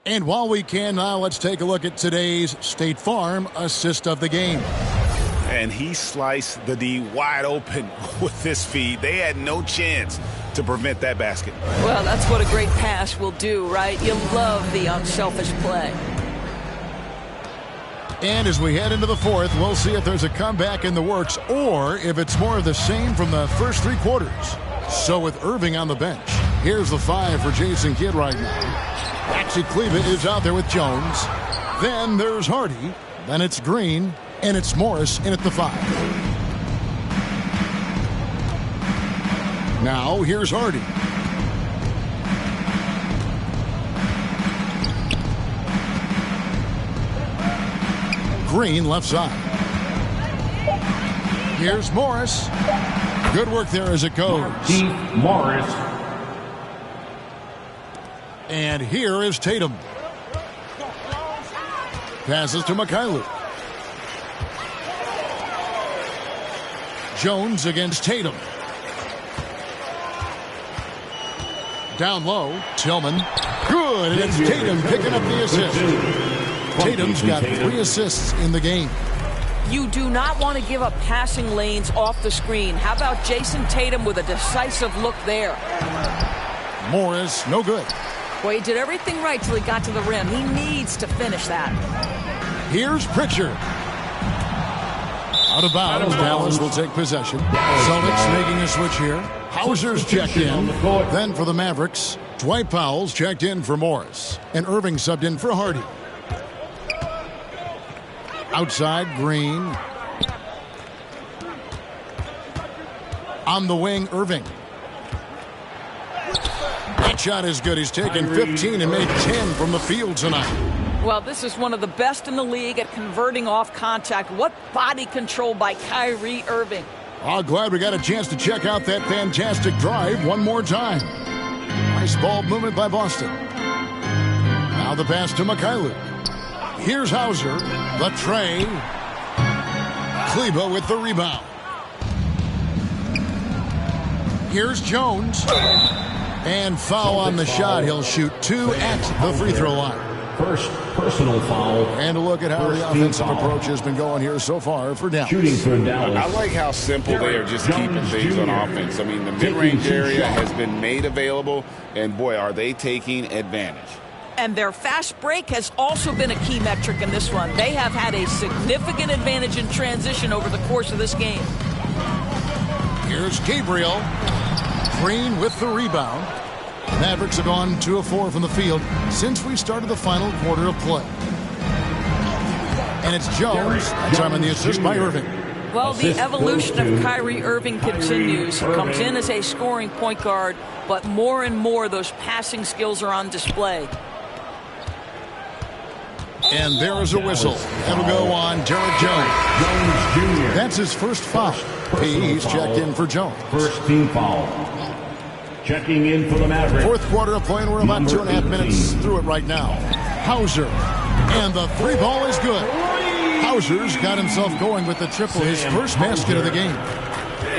And while we can now, let's take a look at today's State Farm assist of the game. And he sliced the D wide open with this feed. They had no chance to prevent that basket. Well, that's what a great pass will do, right? You love the unselfish play. And as we head into the fourth, we'll see if there's a comeback in the works or if it's more of the same from the first three quarters. So with Irving on the bench, here's the 5 for Jason Kidd right now. Maxi Kleber is out there with Jones. Then there's Hardy. Then it's Green. And it's Morris in at the 5. Now here's Hardy. Green left side. Here's Morris. Good work there as it goes. Steve Morris. And here is Tatum. Passes to Mikhailuk. Jones against Tatum. Down low, Tillman. Good, and it's Tatum picking up the assist. Tatum's got 3 assists in the game. You do not want to give up passing lanes off the screen. How about Jason Tatum with a decisive look there? Morris, no good. Well, he did everything right till he got to the rim. He needs to finish that. Here's Pritchard. Out of bounds, Dallas will take possession. Celtics making a switch here. Hauser's checked in. Then for the Mavericks, Dwight Powell's checked in for Morris. And Irving subbed in for Hardy. Outside, Green. On the wing, Irving. That shot is good. He's taken 15 and made 10 from the field tonight. Well, this is one of the best in the league at converting off contact. What body control by Kyrie Irving. Oh, glad we got a chance to check out that fantastic drive one more time. Nice ball movement by Boston. Now the pass to Mikhailuk. Here's Hauser. The tray. Kleber with the rebound. Here's Jones. And foul on the shot. He'll shoot 2 at the free throw line. First personal foul. And a look at how the offensive approach has been going here so far for Dallas. Shooting for Dallas. I like how simple they are just keeping things on offense. I mean, the mid-range area has been made available, and boy, are they taking advantage. And their fast break has also been a key metric in this one. They have had a significant advantage in transition over the course of this game. Here's Gabriel. Green with the rebound. Mavericks have gone 2 of 4 from the field since we started the final quarter of play. And it's Jones. That time on the assist by Irving. Well, the evolution of Kyrie Irving continues. He comes in as a scoring point guard, but more and more those passing skills are on display. And there is a whistle. That'll go on Derek Jones. That's his first foul. He's checked in for Jones. First team foul. Checking in for the Mavericks. Fourth quarter of play, and we're about 2.5 minutes through it right now. Hauser. And the 3 ball is good. Hauser's got himself going with the triple, his first basket of the game.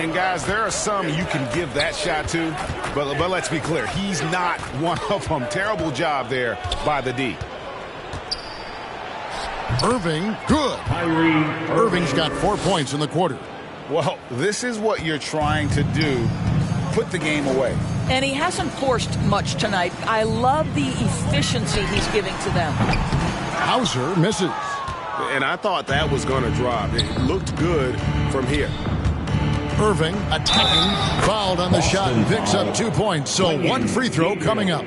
And guys, there are some you can give that shot to, but let's be clear, he's not one of them. Terrible job there by the D. Irving, good. Irving's got 4 points in the quarter. Well, this is what you're trying to do. Put the game away. And he hasn't forced much tonight. I love the efficiency he's giving to them. Hauser misses. And I thought that was going to drop. It looked good from here. Irving attacking, fouled on the shot and picks up 2 points. So 1 free throw coming up.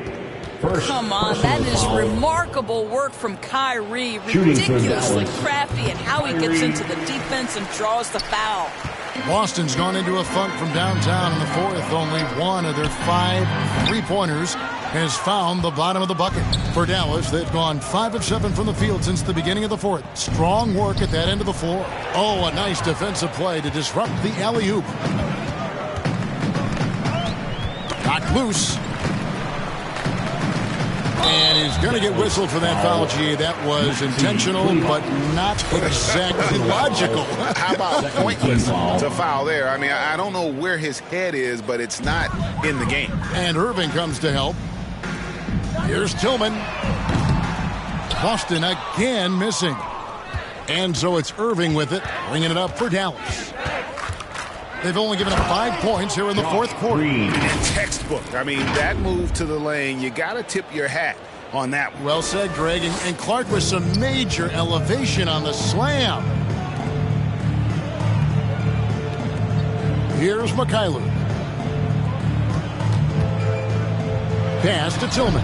Come on, that is remarkable work from Kyrie. Ridiculously crafty at how he gets into the defense and draws the foul. Boston's gone into a funk from downtown in the fourth. Only one of their 5 3-pointers has found the bottom of the bucket. For Dallas, they've gone 5 of 7 from the field since the beginning of the fourth. Strong work at that end of the floor. Oh, a nice defensive play to disrupt the alley-oop. Knocked loose. And he's going to get whistled for that foul, G. That was intentional, but not exactly logical. How about pointless to foul there? I mean, I don't know where his head is, but it's not in the game. And Irving comes to help. Here's Tillman. Boston again missing. And so it's Irving with it, bringing it up for Dallas. They've only given up 5 points here in the fourth quarter. Textbook. I mean, that move to the lane, you got to tip your hat on that one. Well said, Greg. And Clark with some major elevation on the slam. Here's Mikhailuk. Pass to Tillman.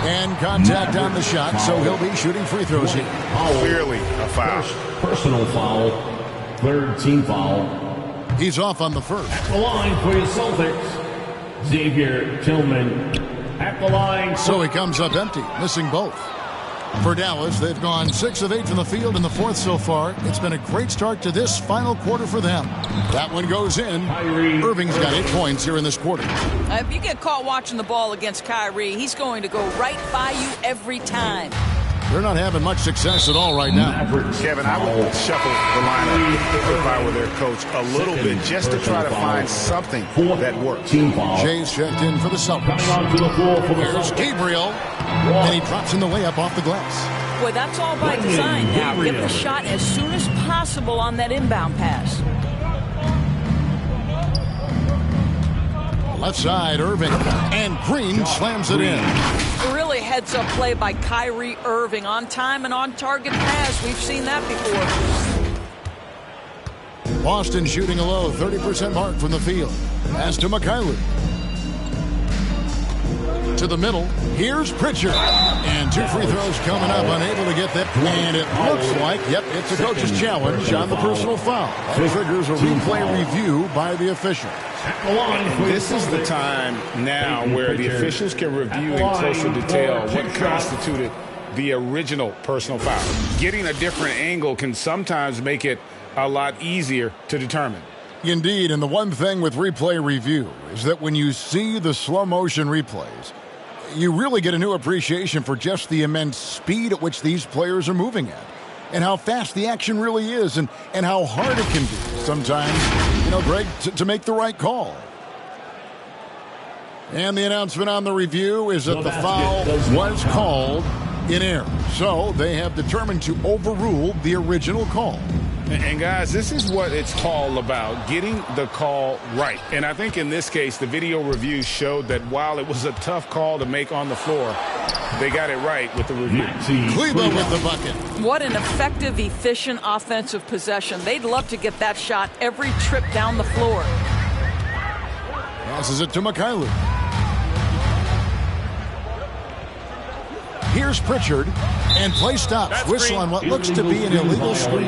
And contact on the shot, so he'll be shooting free throws here. Clearly a foul. Personal foul. Third team foul. He's off on the first. At the line for the Celtics, Xavier Tillman. At the line. So he comes up empty, missing both. For Dallas, they've gone 6 of 8 from the field in the fourth so far. It's been a great start to this final quarter for them. That one goes in. Irving's got 8 points here in this quarter. If you get caught watching the ball against Kyrie, he's going to go right by you every time. They're not having much success at all right now. Kevin, I would shuffle the lineup if I were their coach a little bit just to try to find something that works. Jay's checked in for the Celtics. There's Gabriel, and he drops in the layup off the glass. Boy, that's all by design now. Get the shot as soon as possible on that inbound pass. Left side, Irving, and Green slams it in. Really heads-up play by Kyrie Irving. On time and on target pass. We've seen that before. Boston shooting a low 30% mark from the field. Pass to Mikhailuk. To the middle. Here's Pritchard. And 2 free throws coming up. Unable to get that. And it looks like, yep, it's a coach's challenge on the personal foul. That triggers a replay review by the official. This is the time now where the officials can review in closer detail what constituted the original personal foul. Getting a different angle can sometimes make it a lot easier to determine. Indeed, and the one thing with replay review is that when you see the slow motion replays, you really get a new appreciation for just the immense speed at which these players are moving at, and how fast the action really is, and how hard it can be sometimes, you know, Greg, to make the right call. And the announcement on the review is that the foul was called in error. So they have determined to overrule the original call. And guys, this is what it's all about, getting the call right. And I think in this case, the video review showed that while it was a tough call to make on the floor, they got it right with the review. Kleba with the bucket. What an effective, efficient offensive possession. They'd love to get that shot every trip down the floor. Passes it to Mikhailuk. Here's Pritchard, and play stops. Whistle on what looks to be an illegal screen.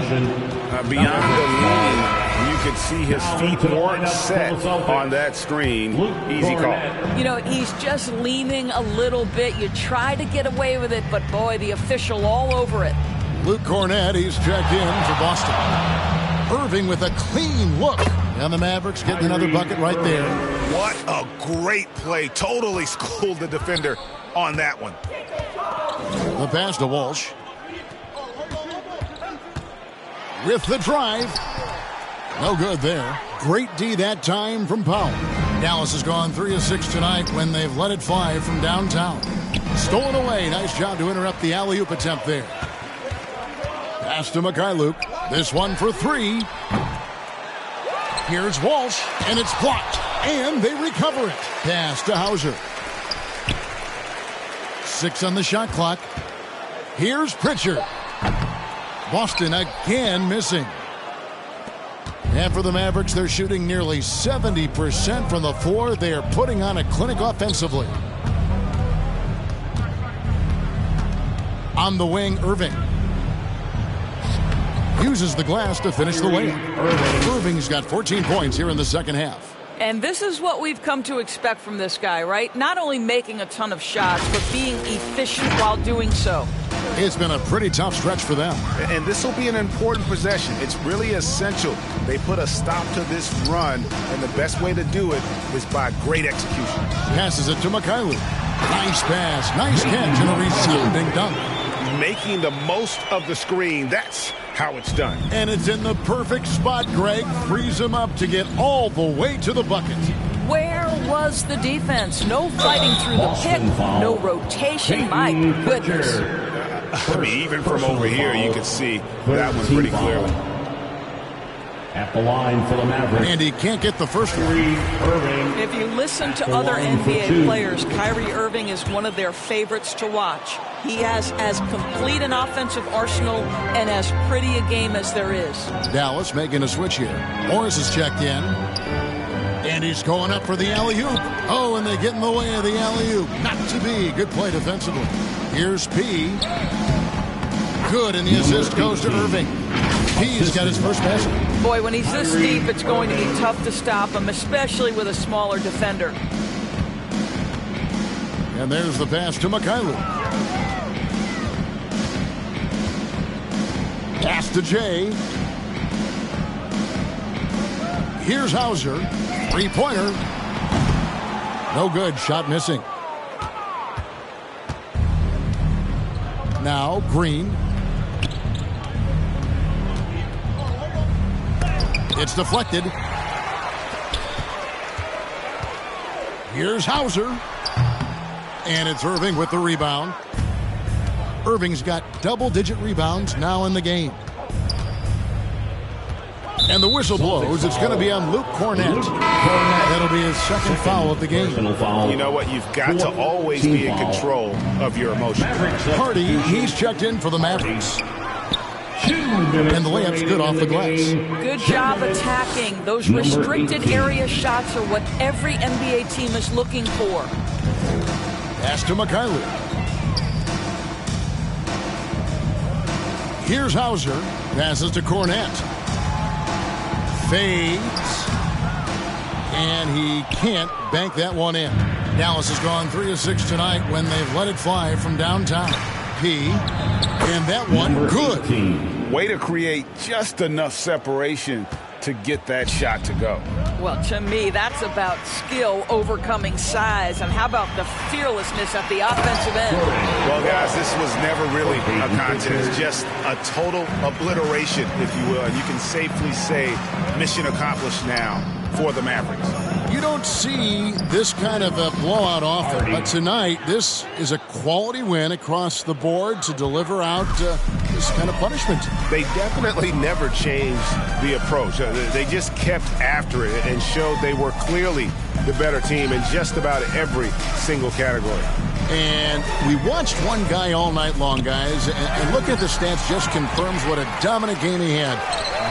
Beyond the line, you could see his feet weren't set on that screen. Easy call. You know, he's just leaning a little bit. You try to get away with it, but boy, the official all over it. Luke Cornett, he's checked in for Boston. Irving with a clean look. And the Mavericks getting another bucket right there. What a great play. Totally schooled the defender on that one. The pass to Walsh. With the drive. No good there. Great D that time from Powell. Dallas has gone 3 of 6 tonight when they've let it fly from downtown. Stolen away. Nice job to interrupt the alley-oop attempt there. Pass to Mikhailuk. This one for 3. Here's Walsh, and it's blocked. And they recover it. Pass to Hauser. 6 on the shot clock. Here's Pritchard. Boston again missing. And for the Mavericks, they're shooting nearly 70% from the floor. They are putting on a clinic offensively. On the wing, Irving. uses the glass to finish the layup. Irving's got 14 points here in the second half. And this is what we've come to expect from this guy, right? Not only making a ton of shots, but being efficient while doing so. It's been a pretty tough stretch for them. And this will be an important possession. It's really essential. They put a stop to this run, and the best way to do it is by great execution. Passes it to Mikhailuk. Nice pass, nice catch, and a resounding dunk. Making the most of the screen, that's how it's done. And it's in the perfect spot. Greg frees him up to get all the way to the bucket. Where was the defense? No fighting through the pick, no rotation. My goodness. I mean, even from over here, you could see that one pretty clearly. At the line for the Mavericks. And he can't get the first one. If you listen to other NBA players, Kyrie Irving is one of their favorites to watch. He has as complete an offensive arsenal and as pretty a game as there is. Dallas making a switch here. Morris is checked in. And he's going up for the alley-oop. Oh, and they get in the way of the alley-oop. Not to be. Good play defensively. Here's P. Good, and the assist goes to Irving. P's got his first basket. Boy, when he's this deep, it's going to be tough to stop him, especially with a smaller defender. And there's the pass to Mikhailuk. Pass to Jay. Here's Hauser. Three-pointer. No good. Shot missing. Now Green. It's deflected. Here's Hauser. And it's Irving with the rebound. Irving's got double-digit rebounds now in the game. And the whistle blows. It's going to be on Luke Cornett. That'll be his second foul of the game. You know what? You've got to always be in control of your emotions. Hardy, he's checked in for the Mavericks. And the layup's good off the glass. Good job attacking. Those restricted area shots are what every NBA team is looking for. Pass to Mikhailuk. Here's Hauser. Passes to Cornett. Fades. And he can't bank that one in. Dallas has gone 3 of 6 tonight when they've let it fly from downtown. P. And that one, good. Way to create just enough separation to get that shot to go. Well, to me, that's about skill overcoming size. And how about the fearlessness at the offensive end? Well, guys, this was never really a contest, just a total obliteration, if you will. And you can safely say mission accomplished now for the Mavericks. You don't see this kind of a blowout often, but tonight this is a quality win across the board to deliver out this kind of punishment. They definitely never changed the approach. They just kept after it and showed they were clearly the better team in just about every single category. And we watched one guy all night long, guys, and look at the stats, just confirms what a dominant game he had.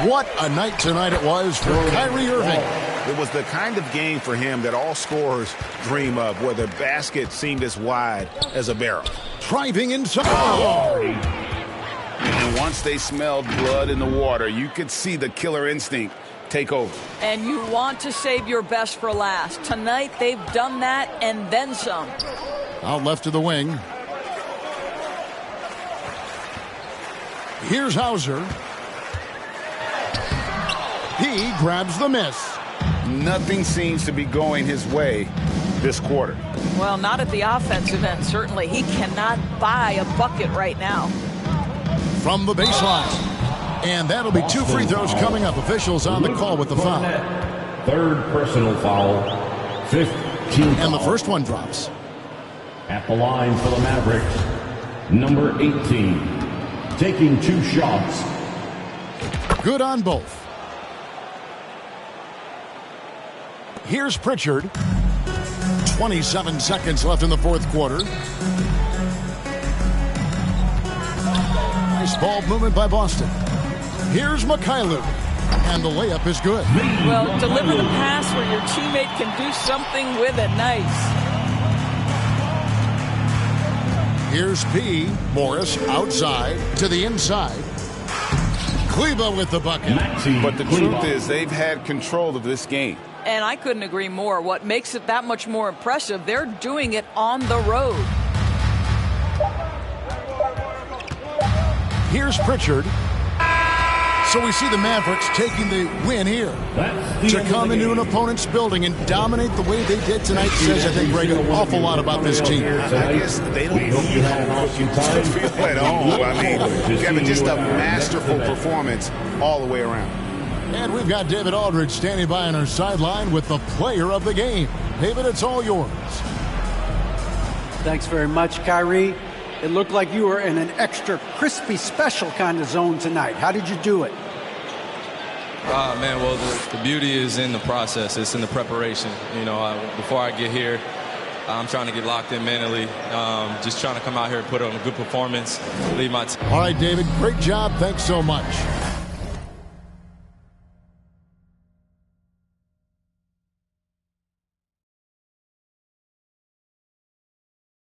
What a night tonight it was for Kyrie Irving. It was the kind of game for him that all scorers dream of, where the basket seemed as wide as a barrel. Driving inside. And once they smelled blood in the water, you could see the killer instinct take over. And you want to save your best for last. Tonight, they've done that and then some. Out left to the wing. Here's Hauser. He grabs the miss. Nothing seems to be going his way this quarter. Well, not at the offensive end, certainly. He cannot buy a bucket right now. From the baseline. And that'll be 2 free throws coming up. Officials on the call with the foul. Third personal foul. 15. And the first one drops. At the line for the Mavericks, number 18. Taking 2 shots. Good on both. Here's Pritchard. 27 seconds left in the fourth quarter. Nice ball movement by Boston. Here's Mikhailuk. And the layup is good. Well, deliver the pass where your teammate can do something with it. Nice. Here's P. Morris outside to the inside. Kleber with the bucket. But the truth is they've had control of this game. And I couldn't agree more. What makes it that much more impressive, they're doing it on the road. Here's Pritchard. So we see the Mavericks taking the win here. To come into an opponent's building and dominate the way they did tonight says, I think, Greg, an awful lot about this team. I guess they don't need to feel at all. I mean, Kevin, just a masterful performance all the way around. And we've got David Aldridge standing by on our sideline with the player of the game. David, it's all yours. Thanks very much, Kyrie. It looked like you were in an extra crispy special kind of zone tonight. How did you do it? Man, well, the beauty is in the process. It's in the preparation. You know, before I get here, I'm trying to get locked in mentally. Just trying to come out here and put on a good performance, lead my team. All right, David, great job. Thanks so much.